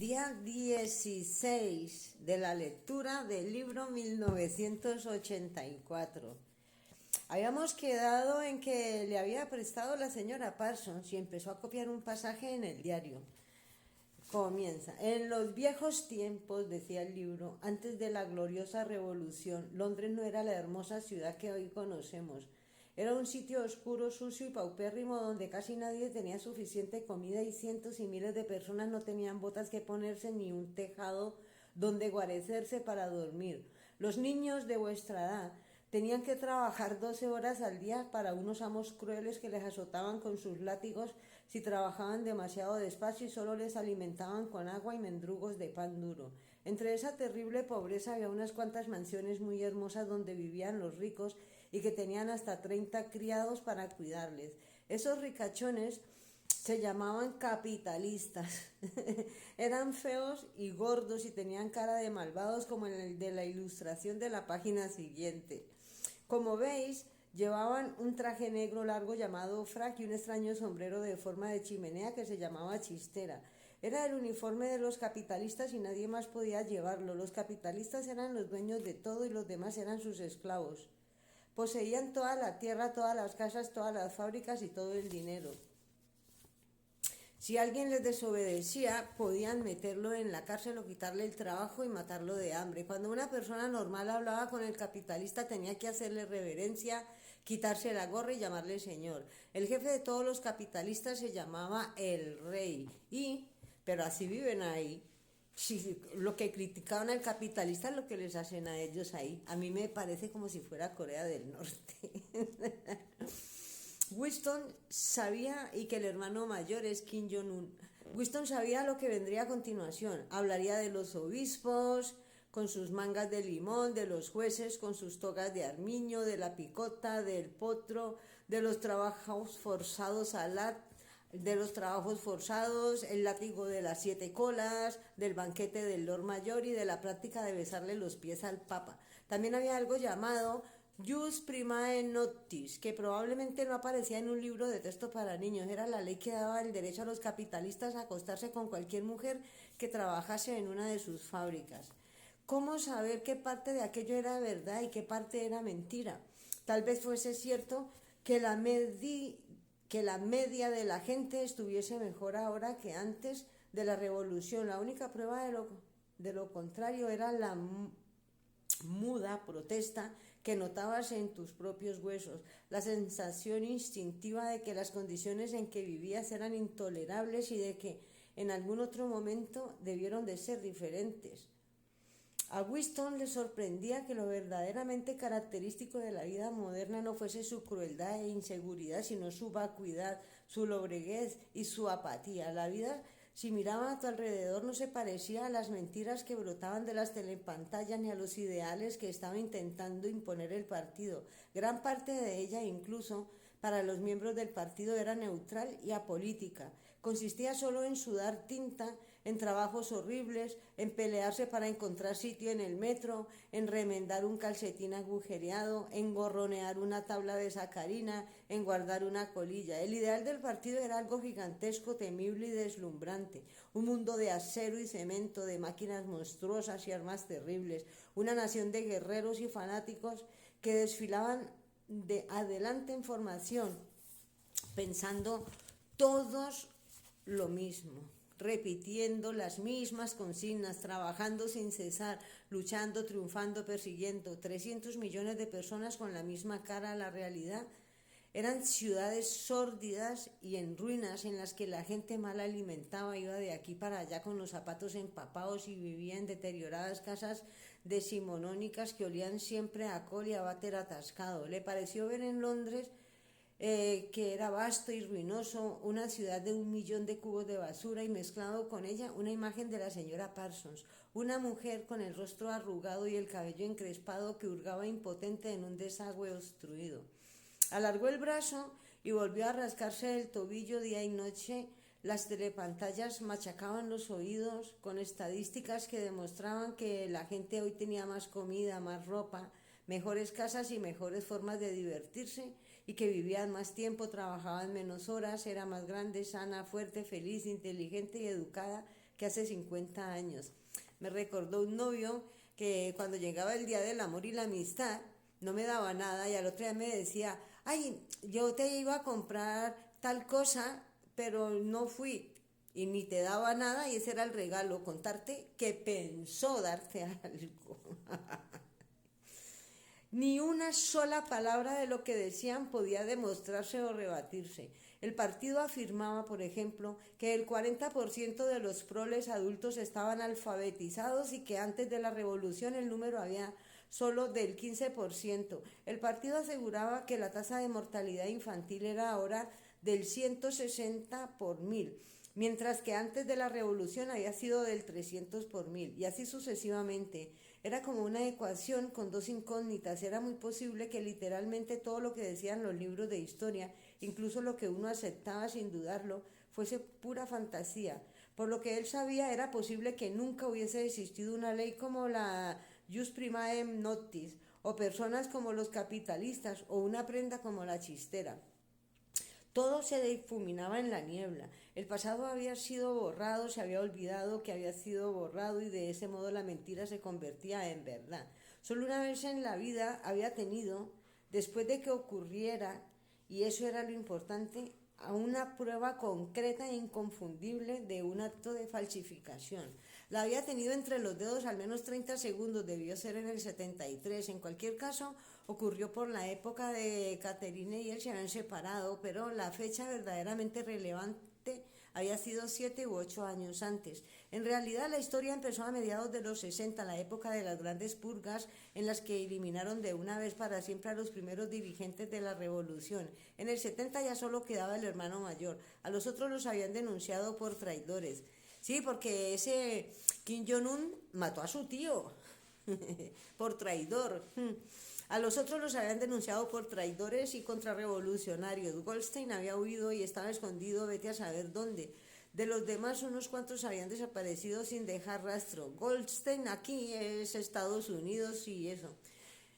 Día 16 de la lectura del libro 1984. Habíamos quedado en que le había prestado la señora Parsons y empezó a copiar un pasaje en el diario. Comienza. En los viejos tiempos, decía el libro, antes de la gloriosa revolución, Londres no era la hermosa ciudad que hoy conocemos. Era un sitio oscuro, sucio y paupérrimo donde casi nadie tenía suficiente comida y cientos y miles de personas no tenían botas que ponerse ni un tejado donde guarecerse para dormir. Los niños de vuestra edad tenían que trabajar 12 horas al día para unos amos crueles que les azotaban con sus látigos si trabajaban demasiado despacio y solo les alimentaban con agua y mendrugos de pan duro. Entre esa terrible pobreza había unas cuantas mansiones muy hermosas donde vivían los ricos y que tenían hasta 30 criados para cuidarles. Esos ricachones se llamaban capitalistas. Eran feos y gordos y tenían cara de malvados como en el de la ilustración de la página siguiente. Como veis, llevaban un traje negro largo llamado frac y un extraño sombrero de forma de chimenea que se llamaba chistera. Era el uniforme de los capitalistas y nadie más podía llevarlo. Los capitalistas eran los dueños de todo y los demás eran sus esclavos. Poseían toda la tierra, todas las casas, todas las fábricas y todo el dinero. Si alguien les desobedecía, podían meterlo en la cárcel o quitarle el trabajo y matarlo de hambre. Cuando una persona normal hablaba con el capitalista, tenía que hacerle reverencia, quitarse la gorra y llamarle señor. El jefe de todos los capitalistas se llamaba el rey. Pero así viven ahí. Si lo que criticaban al capitalista es lo que les hacen a ellos ahí. A mí me parece como si fuera Corea del Norte. Winston sabía, y que el hermano mayor es Kim Jong-un. Winston sabía lo que vendría a continuación. Hablaría de los obispos con sus mangas de limón, de los jueces con sus togas de armiño, de la picota, del potro, de los trabajos forzados el látigo de las 7 colas, del banquete del Lord Mayor y de la práctica de besarle los pies al Papa. También había algo llamado Jus Primae Noctis, que probablemente no aparecía en un libro de texto para niños. Era la ley que daba el derecho a los capitalistas a acostarse con cualquier mujer que trabajase en una de sus fábricas. ¿Cómo saber qué parte de aquello era verdad y qué parte era mentira? Tal vez fuese cierto que la media de la gente estuviese mejor ahora que antes de la revolución. La única prueba de lo contrario era la muda protesta que notabas en tus propios huesos, la sensación instintiva de que las condiciones en que vivías eran intolerables y de que en algún otro momento debieron de ser diferentes. A Winston le sorprendía que lo verdaderamente característico de la vida moderna no fuese su crueldad e inseguridad, sino su vacuidad, su lobreguez y su apatía. La vida, si miraba a tu alrededor, no se parecía a las mentiras que brotaban de las telepantallas ni a los ideales que estaba intentando imponer el partido. Gran parte de ella, incluso para los miembros del partido, era neutral y apolítica. Consistía solo en sudar tinta, en trabajos horribles, en pelearse para encontrar sitio en el metro, en remendar un calcetín agujereado, en gorronear una tabla de sacarina, en guardar una colilla. El ideal del partido era algo gigantesco, temible y deslumbrante. Un mundo de acero y cemento, de máquinas monstruosas y armas terribles. Una nación de guerreros y fanáticos que desfilaban de adelante en formación, pensando todos lo mismo, repitiendo las mismas consignas, trabajando sin cesar, luchando, triunfando, persiguiendo. 300 millones de personas con la misma cara a la realidad. Eran ciudades sórdidas y en ruinas en las que la gente mal alimentada iba de aquí para allá con los zapatos empapados y vivía en deterioradas casas decimonónicas que olían siempre a col y a váter atascado. Le pareció ver en Londres que era vasto y ruinoso, una ciudad de 1 millón de cubos de basura y mezclado con ella una imagen de la señora Parsons, una mujer con el rostro arrugado y el cabello encrespado que hurgaba impotente en un desagüe obstruido. Alargó el brazo y volvió a rascarse el tobillo día y noche. Las telepantallas machacaban los oídos con estadísticas que demostraban que la gente hoy tenía más comida, más ropa, mejores casas y mejores formas de divertirse, y que vivían más tiempo, trabajaban menos horas, era más grande, sana, fuerte, feliz, inteligente y educada que hace 50 años. Me recordó un novio que cuando llegaba el día del amor y la amistad, no me daba nada y al otro día me decía, ay, yo te iba a comprar tal cosa, pero no fui y ni te daba nada y ese era el regalo, contarte que pensó darte algo. Ni una sola palabra de lo que decían podía demostrarse o rebatirse. El partido afirmaba, por ejemplo, que el 40% de los proles adultos estaban alfabetizados y que antes de la revolución el número había solo del 15%. El partido aseguraba que la tasa de mortalidad infantil era ahora del 160 por 1000, mientras que antes de la revolución había sido del 300 por 1000, y así sucesivamente. Era como una ecuación con dos incógnitas. Era muy posible que literalmente todo lo que decían los libros de historia, incluso lo que uno aceptaba sin dudarlo, fuese pura fantasía. Por lo que él sabía, era posible que nunca hubiese existido una ley como la Jus Primaem Noctis, o personas como los capitalistas, o una prenda como la chistera. Todo se difuminaba en la niebla. El pasado había sido borrado, se había olvidado que había sido borrado y de ese modo la mentira se convertía en verdad. Solo una vez en la vida había tenido, después de que ocurriera, y eso era lo importante, a una prueba concreta e inconfundible de un acto de falsificación. La había tenido entre los dedos al menos 30 segundos, debió ser en el 73. En cualquier caso, ocurrió por la época de Catherine y él se habían separado, pero la fecha verdaderamente relevante había sido 7 u 8 años antes. En realidad la historia empezó a mediados de los 60, la época de las grandes purgas en las que eliminaron de una vez para siempre a los primeros dirigentes de la revolución. En el 70 ya solo quedaba el hermano mayor, a los otros los habían denunciado por traidores. Sí, porque ese Kim Jong-un mató a su tío por traidor. A los otros los habían denunciado por traidores y contrarrevolucionarios. Goldstein había huido y estaba escondido, vete a saber dónde. De los demás, unos cuantos habían desaparecido sin dejar rastro. Goldstein aquí es Estados Unidos y eso.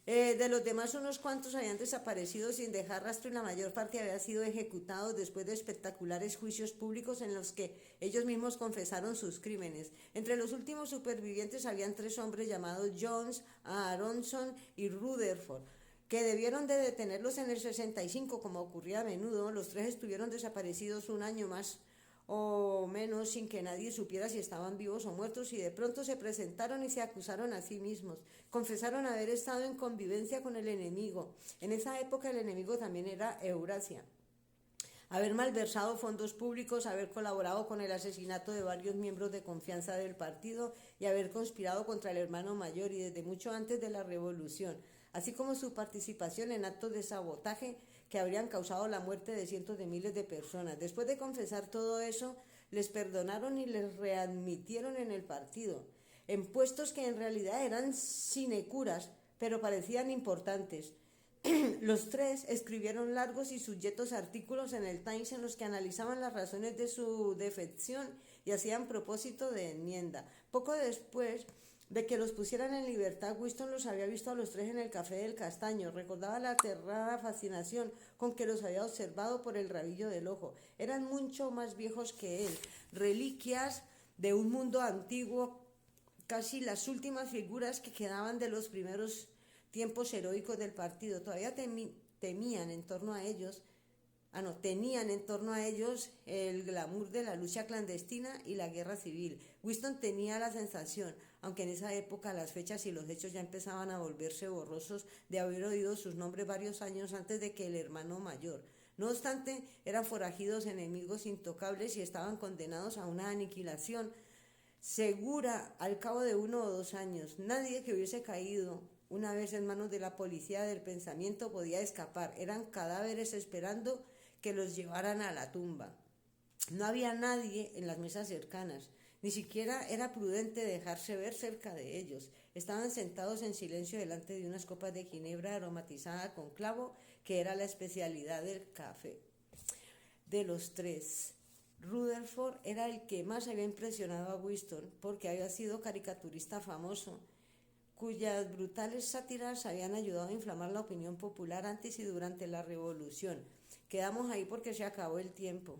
De los demás, unos cuantos habían desaparecido sin dejar rastro y la mayor parte había sido ejecutados después de espectaculares juicios públicos en los que ellos mismos confesaron sus crímenes. Entre los últimos supervivientes habían 3 hombres llamados Jones, Aronson y Rutherford, que debieron de detenerlos en el 65, como ocurría a menudo. Los 3 estuvieron desaparecidos un año más o menos sin que nadie supiera si estaban vivos o muertos, y de pronto se presentaron y se acusaron a sí mismos. Confesaron haber estado en convivencia con el enemigo. En esa época el enemigo también era Eurasia. Haber malversado fondos públicos, haber colaborado con el asesinato de varios miembros de confianza del partido y haber conspirado contra el hermano mayor y desde mucho antes de la revolución, así como su participación en actos de sabotaje que habrían causado la muerte de cientos de miles de personas. Después de confesar todo eso, les perdonaron y les readmitieron en el partido, en puestos que en realidad eran sinecuras, pero parecían importantes. Los 3 escribieron largos y sujetos artículos en el Times en los que analizaban las razones de su defección y hacían propósito de enmienda. Poco después de que los pusieran en libertad, Winston los había visto a los 3 en el Café del Castaño. Recordaba la aterrada fascinación con que los había observado por el rabillo del ojo. Eran mucho más viejos que él, reliquias de un mundo antiguo, casi las últimas figuras que quedaban de los primeros tiempos heroicos del partido. Todavía tenían en torno a ellos el glamour de la lucha clandestina y la guerra civil. Winston tenía la sensación, aunque en esa época las fechas y los hechos ya empezaban a volverse borrosos, de haber oído sus nombres varios años antes de que el hermano mayor. No obstante, eran forajidos enemigos intocables y estaban condenados a una aniquilación segura al cabo de 1 o 2 años. Nadie que hubiese caído una vez en manos de la policía del pensamiento podía escapar. Eran cadáveres esperando que los llevaran a la tumba. No había nadie en las mesas cercanas, ni siquiera era prudente dejarse ver cerca de ellos. Estaban sentados en silencio delante de unas copas de ginebra aromatizada con clavo, que era la especialidad del café. De los 3, Rutherford era el que más había impresionado a Winston, porque había sido caricaturista famoso, cuyas brutales sátiras habían ayudado a inflamar la opinión popular antes y durante la revolución. Quedamos ahí porque se acabó el tiempo.